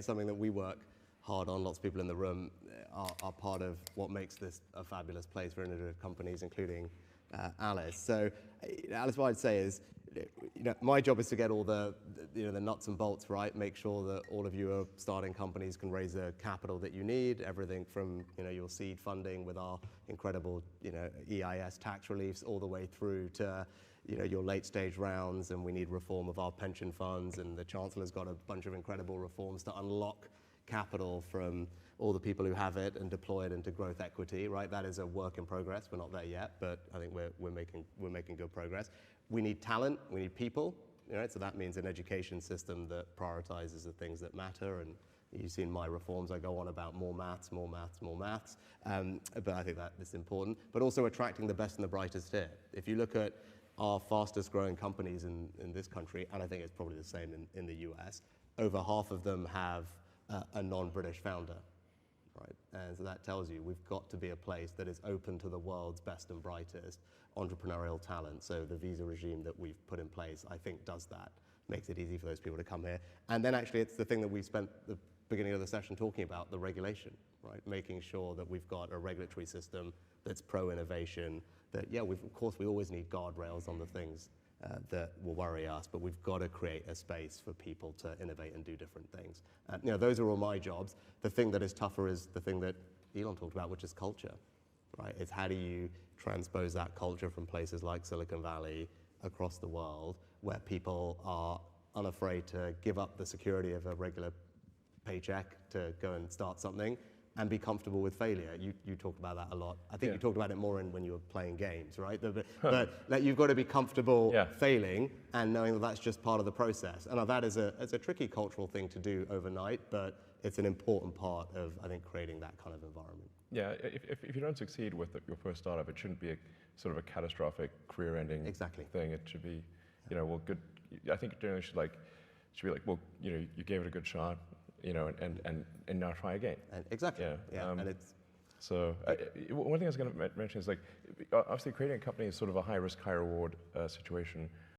It's something that we work hard on. Lots of people in the room are part of what makes this a fabulous place for innovative companies, including Alice. So, Alice, what I'd say is, my job is to get all the nuts and bolts right, make sure that all of you are starting companies can raise the capital that you need, everything from your seed funding with our incredible EIS tax reliefs all the way through to your late stage rounds, and we need reform of our pension funds, and the Chancellor's got a bunch of incredible reforms to unlock capital from all the people who have it and deploy it into growth equity, right? That is a work in progress. We're not there yet, but I think we're making good progress. We need talent, we need people, so that means an education system that prioritizes the things that matter, and you've seen my reforms. I go on about more maths, more maths, more maths, but I think that is important. But also attracting the best and the brightest here. If you look at our fastest growing companies in this country, and I think it's probably the same in the US, over half of them have a non-British founder, right? And so that tells you we've got to be a place that is open to the world's best and brightest entrepreneurial talent. So the visa regime that we've put in place, I think, does that, makes it easy for those people to come here. And then actually it's the thing that we spent the beginning of the session talking about, the regulation, right? Making sure that we've got a regulatory system that's pro-innovation, that, of course, we always need guardrails on the things that will worry us, but we've got to create a space for people to innovate and do different things. Those are all my jobs. The thing that is tougher is the thing that Elon talked about, which is culture, right? It's how do you transpose that culture from places like Silicon Valley across the world, where people are unafraid to give up the security of a regular paycheck to go and start something and be comfortable with failure. You talked about that a lot. I think you talked about it more when you were playing games, right? But like, you've got to be comfortable failing and knowing that that's just part of the process. And that is a tricky cultural thing to do overnight, but it's an important part of, I think, creating that kind of environment. Yeah, if you don't succeed with your first startup, it shouldn't be sort of a catastrophic career-ending thing. It should be, well, good. I think it generally should be like, well, you gave it a good shot, and now try again. Exactly. Yeah. And it's so one thing I was going to mention is, like, obviously creating a company is sort of a high risk, high reward situation.